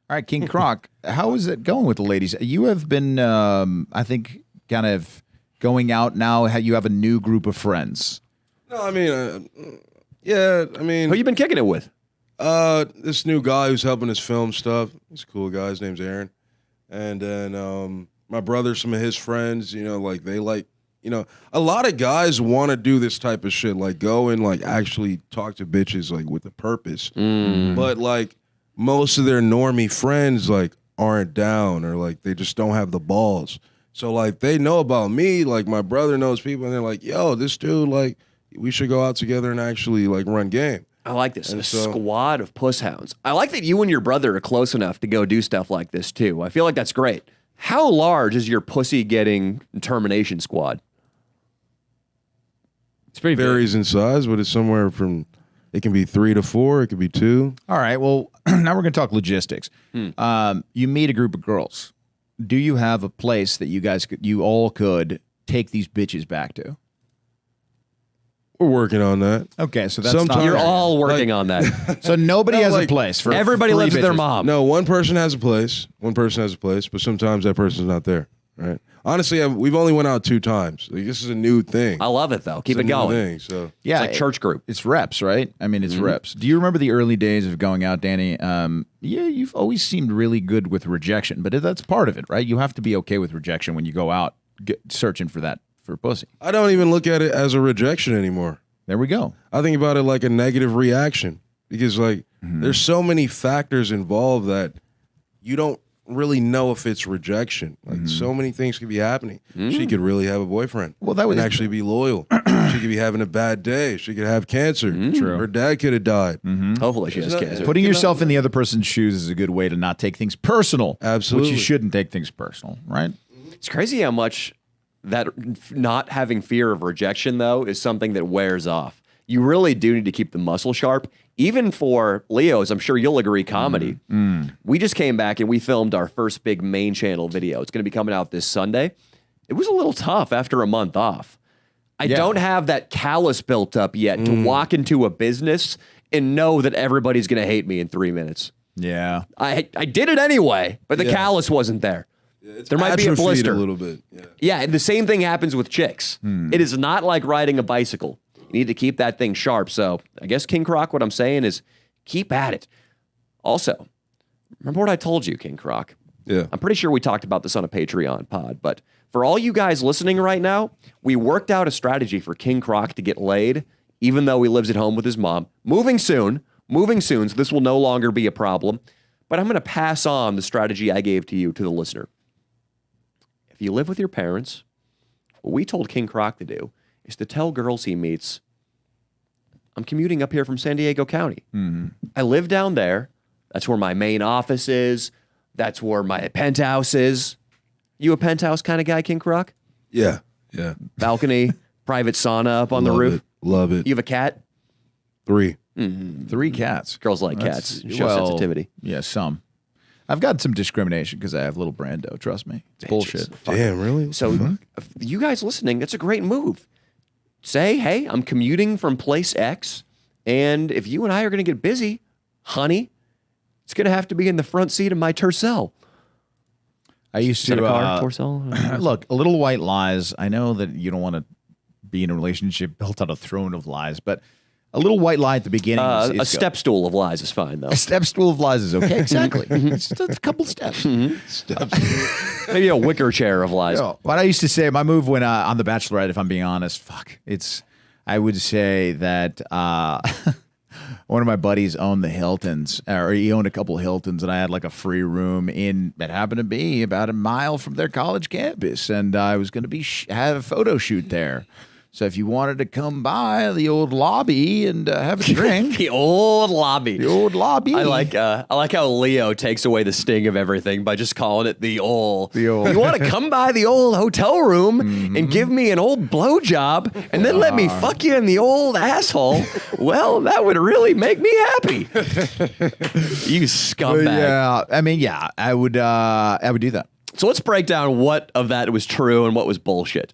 All right, King Croc, how is it going with the ladies? You have been, I think, kind of going out now. You have a new group of friends. No, I mean, yeah, I mean. Who you been kicking it with? This new guy who's helping us film stuff. He's a cool guy. His name's Aaron. And then my brother, some of his friends, you know, like they like, you know, a lot of guys want to do this type of shit, like go and like actually talk to bitches like with a purpose. But like most of their normie friends like aren't down or like they just don't have the balls. So like they know about me, like my brother knows people and they're like, yo, this dude, like we should go out together and actually like run game. I like this. A squad of puss hounds. I like that you and your brother are close enough to go do stuff like this too. I feel like that's great. How large is your pussy getting termination squad? It's pretty varies in size, but it's somewhere from, it can be 3 to 4, it could be 2. All right, well, now we're going to talk logistics. You meet a group of girls. Do you have a place that you all could take these bitches back to? We're working on that. Okay, so that's not... You're all working on that. So nobody has a place for everybody lives with their mom. No, one person has a place. One person has a place, but sometimes that person's not there, right? Honestly, we've only went out 2 times. Like, this is a new thing. I love it, though. Keep it going. Thing, so. Yeah, it's like church group. It's reps, right? I mean, it's reps. Do you remember the early days of going out, Danny? Yeah, you've always seemed really good with rejection, but that's part of it, right? You have to be okay with rejection when you go out searching for pussy. I don't even look at it as a rejection anymore. There we go. I think about it like a negative reaction because, like, there's so many factors involved that you don't really know if it's rejection. Like, so many things could be happening. She could really have a boyfriend. Well, that would actually be loyal. She could be having a bad day. She could have cancer. True. Her dad could have died. Hopefully she has cancer. Putting yourself in the other person's shoes is a good way to not take things personal. Absolutely. Which you shouldn't take things personal, right? It's crazy how much that not having fear of rejection, though, is something that wears off. You really do need to keep the muscle sharp. Even for Leo's, I'm sure you'll agree, comedy. We just came back and we filmed our first big main channel video. It's going to be coming out this Sunday. It was a little tough after a month off. I don't have that callus built up yet to walk into a business and know that everybody's going to hate me in 3 minutes. Yeah. I did it anyway, but the callus wasn't there. There might be a blister. A little bit. Yeah, and the same thing happens with chicks. It is not like riding a bicycle. You need to keep that thing sharp. So I guess, King Croc, what I'm saying is keep at it. Also, remember what I told you, King Croc? Yeah. I'm pretty sure we talked about this on a Patreon pod, but for all you guys listening right now, we worked out a strategy for King Croc to get laid, even though he lives at home with his mom. Moving soon, so this will no longer be a problem. But I'm going to pass on the strategy I gave to you to the listener. If you live with your parents, what we told King Croc to do is to tell girls he meets, I'm commuting up here from San Diego County. I live down there. That's where my main office is. That's where my penthouse is. You a penthouse kind of guy, King Croc? Yeah. Balcony, private sauna up on the roof. Love it. You have a cat? 3. 3 cats. Girls like cats. Show sensitivity. Yeah, some. I've got some discrimination because I have little Brando. Trust me. It's bullshit. Damn, really? So you guys listening, it's a great move. Say, hey, I'm commuting from place X, and if you and I are going to get busy, honey, it's going to have to be in the front seat of my Tercel. I used to Tercel? Look, a little white lies. I know that you don't want to be in a relationship built on a throne of lies, but a little white lie at the beginning. A step stool of lies is fine, though. A step stool of lies is okay. Exactly. It's just a couple steps. Maybe a wicker chair of lies. What I used to say, my move when on The Bachelorette, if I'm being honest, I would say that one of my buddies owned the Hiltons, or he owned a couple of Hiltons, and I had like a free room that happened to be about a mile from their college campus, and I was going to have a photo shoot there. So if you wanted to come by the old lobby and have a drink. The old lobby. The old lobby. I like how Leo takes away the sting of everything by just calling it the old. The old. You want to come by the old hotel room and give me an old blowjob and then let me fuck you in the old asshole? Well, that would really make me happy. You scumbag. Yeah, I mean, yeah, I would do that. So let's break down what of that was true and what was bullshit.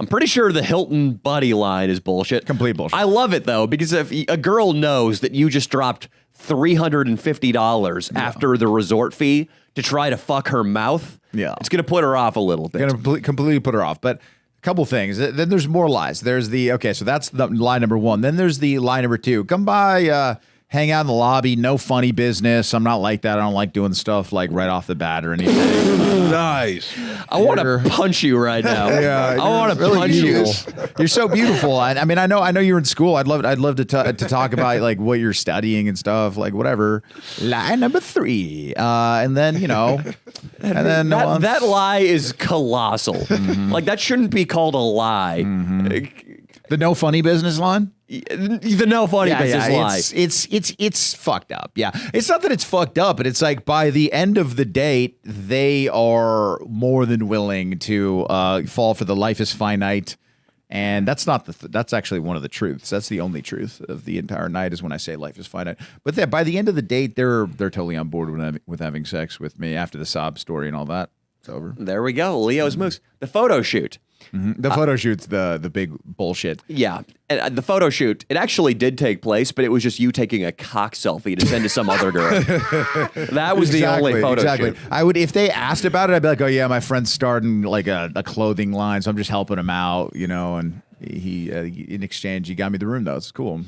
I'm pretty sure the Hilton buddy line is bullshit. Complete bullshit. I love it, though, because if a girl knows that you just dropped $350 after the resort fee to try to fuck her mouth. Yeah. It's going to put her off a little bit. Gonna completely put her off. But a couple things. Then there's more lies. There's so that's the lie number one. Then there's the lie number two. Come by, hang out in the lobby. No funny business. I'm not like that. I don't like doing stuff like right off the bat or anything. Nice. I want to punch you right now. Yeah, I want to punch you. You're so beautiful. I mean, I know you're in school. I'd love to talk about like what you're studying and stuff, like whatever. Lie number three, and then and then that lie is colossal. Like that shouldn't be called a lie. the no funny business line. The no funny business lie. It's fucked up. Yeah, it's not that it's fucked up, but it's like by the end of the date, they are more than willing to fall for the life is finite, and that's not that's actually one of the truths. That's the only truth of the entire night is when I say life is finite. But by the end of the date, they're totally on board with having sex with me after the sob story and all that. It's over. There we go. Leo's moves. The photo shoot. The photo shoot's the big bullshit. Yeah. And the photo shoot, it actually did take place, but it was just you taking a cock selfie to send to some other girl. That was the only photo shoot. I would, if they asked about it, I'd be like, oh yeah, my friend's starting like a clothing line, so I'm just helping him out, and he in exchange, he got me the room though. It's cool,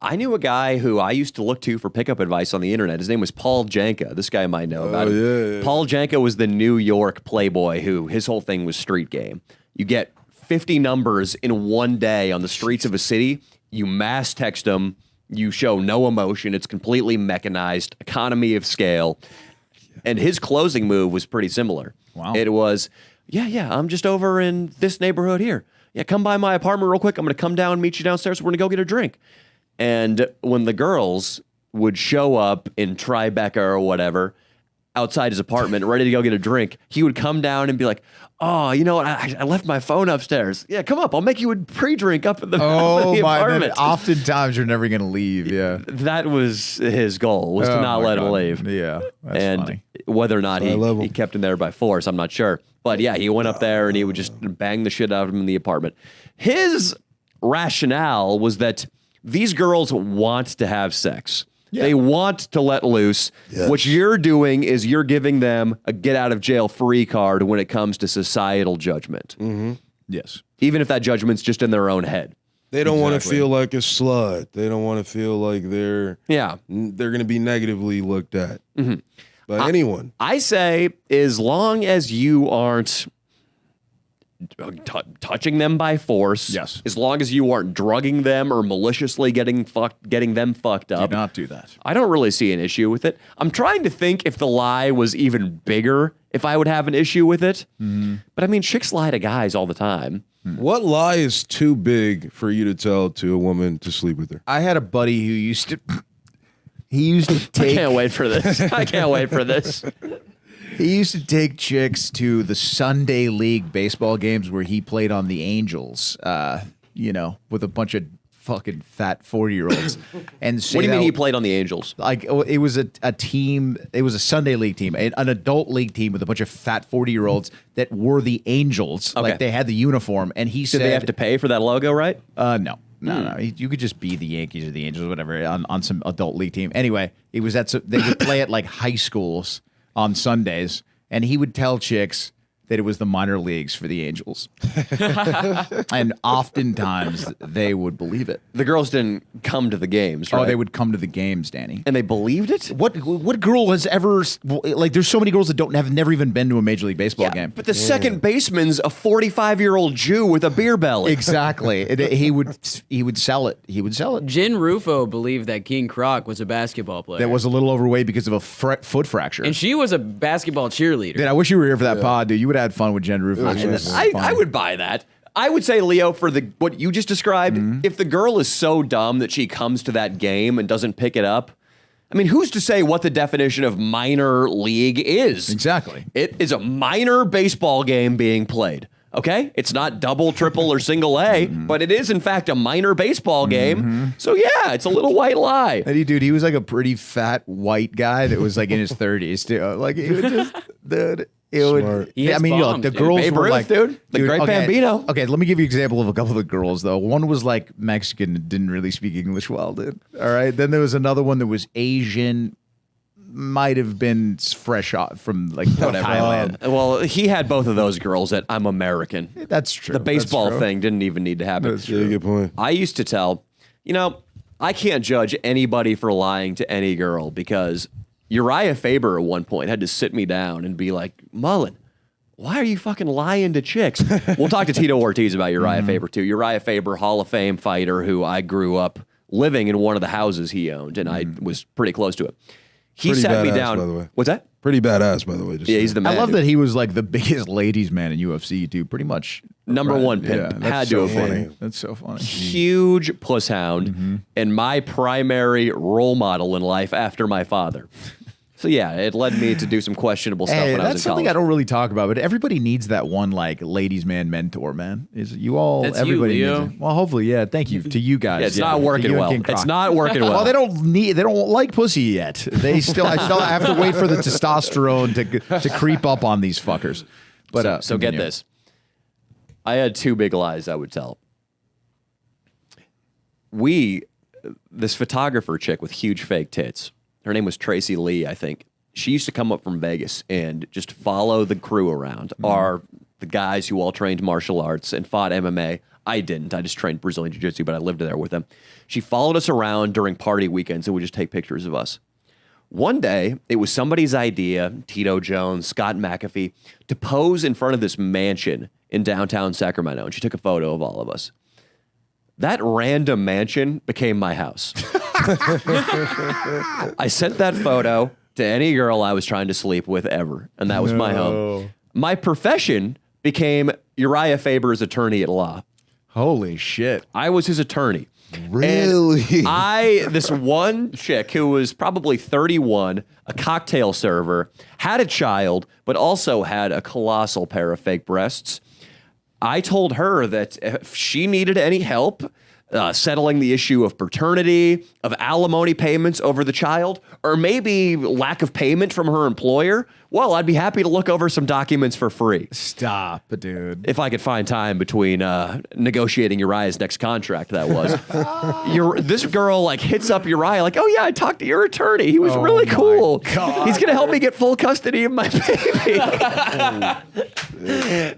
I knew a guy who I used to look to for pickup advice on the internet. His name was Paul Janka. This guy might know about him. Yeah. Paul Janka was the New York playboy who his whole thing was street game. You get 50 numbers in one day on the streets of a city. You mass text them. You show no emotion. It's completely mechanized, economy of scale. And his closing move was pretty similar. Wow. It was, yeah, I'm just over in this neighborhood here. Yeah, come by my apartment real quick. I'm going to come down and meet you downstairs. We're going to go get a drink. And when the girls would show up in Tribeca or whatever outside his apartment, ready to go get a drink, he would come down and be like, oh, you know what? I left my phone upstairs. Yeah, come up. I'll make you a pre-drink up at the, apartment. Oftentimes you're never going to leave. Yeah. That was his goal, was to not let him leave. Yeah. That's funny. Whether or not he kept him there by force, I'm not sure. But yeah, he went up there and he would just bang the shit out of him in the apartment. His rationale was that these girls want to have sex. Yeah. They want to let loose. Yes. What you're doing is you're giving them a get out of jail free card when it comes to societal judgment. Mm-hmm. Yes. Even if that judgment's just in their own head. They don't want to feel like a slut. They don't want to feel like they're going to be negatively looked at by anyone. I say as long as you aren't touching them by force. Yes. As long as you aren't drugging them or maliciously getting them fucked up. Do not do that. I don't really see an issue with it. I'm trying to think if the lie was even bigger, if I would have an issue with it. But I mean, chicks lie to guys all the time. What lie is too big for you to tell to a woman to sleep with her? I had a buddy who used to take. I can't wait for this. I can't wait for this. He used to take chicks to the Sunday League baseball games where he played on the Angels, with a bunch of fucking fat 40-year-olds. And what do you mean he played on the Angels? Like, it was a team, it was a Sunday League team, an adult league team with a bunch of fat 40-year-olds that were the Angels. Okay. Like, they had the uniform. And he said... Did they have to pay for that logo, right? No. No. You could just be the Yankees or the Angels or whatever on some adult league team. Anyway, it was they would play at, like, high schools on Sundays, and he would tell chicks that it was the minor leagues for the Angels. And oftentimes they would believe it. The girls didn't come to the games, right? Oh, they would come to the games, Danny. And they believed it? What girl has ever, like, there's so many girls that have never even been to a Major League Baseball game. But the second baseman's a 45-year-old Jew with a beer belly. Exactly. He would sell it. He would sell it. Jen Rufo believed that King Kroc was a basketball player. That was a little overweight because of a foot fracture. And she was a basketball cheerleader. Dude, I wish you were here for that pod, dude. You would have had fun with Jen Rufo. I would buy that. I would say, Leo, for what you just described, if the girl is so dumb that she comes to that game and doesn't pick it up, I mean, who's to say what the definition of minor league is? Exactly. It is a minor baseball game being played. Okay? It's not double, triple, or single A, but it is, in fact, a minor baseball game. So, yeah, it's a little white lie. And he was like a pretty fat white guy that was like in his 30s, too. Like, he would just, dude, It would. Smart. He hits I mean, look, bombs, the dude. girls Babe were Ruth, like, dude. The great okay, Bambino. Okay, let me give you an example of a couple of the girls though. One was like Mexican, didn't really speak English well, dude. All right. Then there was another one that was Asian, might have been fresh off from like Thailand. Well, he had both of those girls at I'm American. That's true. The baseball That's true. thing didn't even need to happen. That's Yeah, good point. I used to tell, I can't judge anybody for lying to any girl because Uriah Faber at one point had to sit me down and be like, Mullen, why are you fucking lying to chicks? We'll talk to Tito Ortiz about Uriah Faber too. Uriah Faber, Hall of Fame fighter who I grew up living in one of the houses he owned, and I was pretty close to it. He Pretty sat me badass, down. by the way. What's that? Pretty badass, by the way. Just Yeah, he's the man. I love dude. that he was like the biggest ladies man in UFC too. Pretty much Number one pimp. that's Had to so have been. funny. That's so funny. Huge puss hound and my primary role model in life after my father. So yeah, it led me to do some questionable stuff Hey, when I was that's in college. something I don't really talk about, but everybody needs that one like ladies man mentor, man. Is you all That's you, everybody Leo. needs it. Well, hopefully, yeah. Thank you to you guys. Yeah, it's Yeah, not to working you and well. King It's Croc. not working well. Well, they don't like pussy yet. I still have to wait for the testosterone to creep up on these fuckers. But So get continue. this. I had two big lies I would tell. This photographer chick with huge fake tits, her name was Tracy Lee, I think. She used to come up from Vegas and just follow the crew around. Are the guys who all trained martial arts and fought MMA. I didn't. I just trained Brazilian Jiu-Jitsu, but I lived there with them. She followed us around during party weekends and would just take pictures of us. One day, it was somebody's idea, Tito Jones, Scott McAfee, to pose in front of this mansion in downtown Sacramento, and she took a photo of all of us. That random mansion became my house. I sent that photo to any girl I was trying to sleep with ever, and that was my home. My profession became Uriah Faber's attorney at law. Holy shit! I was his attorney. Really? And this one chick who was probably 31, a cocktail server, had a child, but also had a colossal pair of fake breasts. I told her that if she needed any help settling the issue of paternity, of alimony payments over the child, or maybe lack of payment from her employer, well, I'd be happy to look over some documents for free. Stop, dude. If I could find time between negotiating Uriah's next contract, that was. This girl like hits up Uriah like, oh yeah, I talked to your attorney. He was really my cool. God. He's gonna help me get full custody of my baby.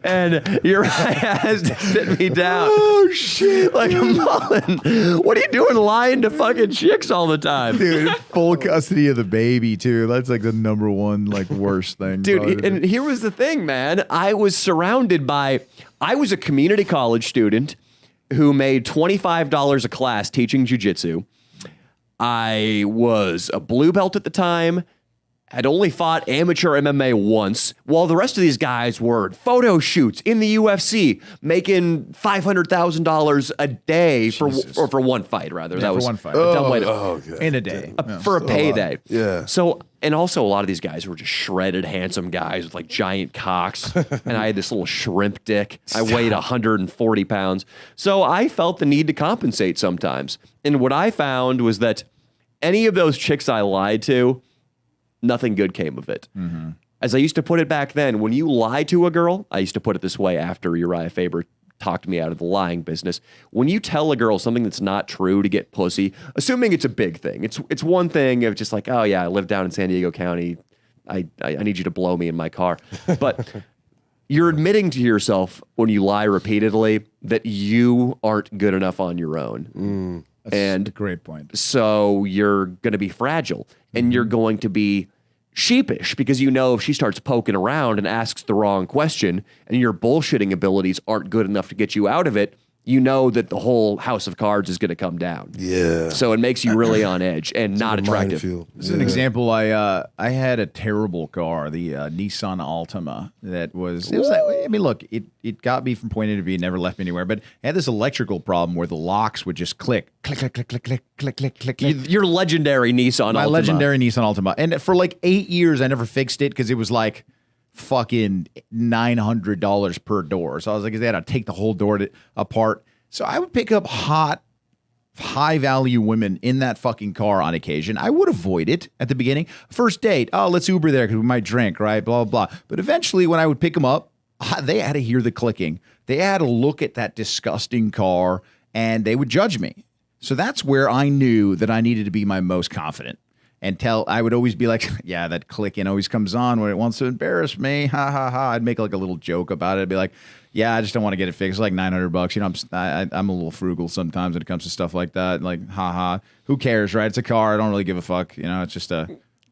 And Uriah has to sit me down. Oh shit! Like, Mullen, what are you doing lying to fucking chicks all the time? Dude, full custody of the baby too. That's like the number one like worst thing, Dude, and here was the thing, man. I was a community college student who made $25 a class teaching jiu-jitsu. I was a blue belt at the time, had only fought amateur MMA once, while the rest of these guys were photo shoots in the UFC, making $500,000 a day for one fight, rather. That for was one fight. a dumb way to okay. in a day. Yeah. for a payday. Yeah. So, and also a lot of these guys were just shredded, handsome guys with like giant cocks. And I had this little shrimp dick. I weighed 140 pounds. So I felt the need to compensate sometimes. And what I found was that any of those chicks I lied to, nothing good came of it. Mm-hmm. As I used to put it back then, when you lie to a girl, I used to put it this way after Uriah Faber talked me out of the lying business. When you tell a girl something that's not true to get pussy, assuming it's a big thing, it's one thing of just like, oh yeah, I live down in San Diego County. I need you to blow me in my car. But you're admitting to yourself when you lie repeatedly that you aren't good enough on your own. That's a great point. So you're going to be fragile and you're going to be sheepish because you know if she starts poking around and asks the wrong question and your bullshitting abilities aren't good enough to get you out of it, you know that the whole house of cards is going to come down. Yeah. So it makes you really on edge and not attractive. As an example, I had a terrible car, the Nissan Altima. It was like, I mean, look, it got me from point A to B, never left me anywhere. But it had this electrical problem where the locks would just click, click, click, click, click, click, click, click, click, click. Your legendary Nissan My Altima. legendary Nissan Altima, and for like 8 years, I never fixed it because it was like fucking $900 per door. So I was like, they had to take the whole door apart. So I would pick up hot high value women in that fucking car on occasion, I would avoid it at the beginning. First date, oh, let's Uber there because we might drink, right? Blah, blah, blah. But eventually when I would pick them up, they had to hear the clicking. They had to look at that disgusting car and they would judge me. So that's where I knew that I needed to be my most confident. And I would always be like, yeah, that clicking always comes on when it wants to embarrass me. Ha, ha, ha. I'd make like a little joke about it. I'd be like, yeah, I just don't want to get it fixed. It's like $900. You know, I'm a little frugal sometimes when it comes to stuff like that. Like, ha, ha. Who cares, right? It's a car. I don't really give a fuck. You know, it's just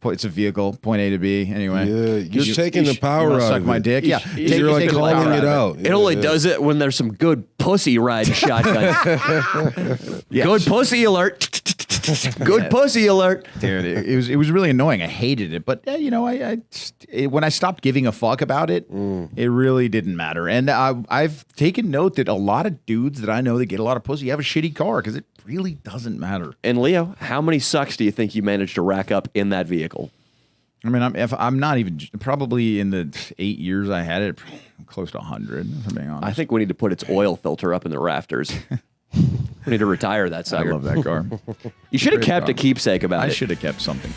it's a vehicle, point A to B. Anyway. Yeah, you're taking the power out suck of my it. dick. Yeah. You're like calling it out. It only does it when there's some good pussy riding shotgun. Good pussy alert. Good pussy alert. Dude, it was really annoying. I hated it, but you know, when I stopped giving a fuck about it, it really didn't matter. And I've taken note that a lot of dudes that I know that get a lot of pussy have a shitty car because it really doesn't matter. And Leo, how many sucks do you think you managed to rack up in that vehicle? I mean, I'm not even probably in the 8 years I had it, close to 100. If I'm being honest, I think we need to put its oil filter up in the rafters. We need to retire that sucker. I love that car. You should have kept a keepsake about I it. should have kept something.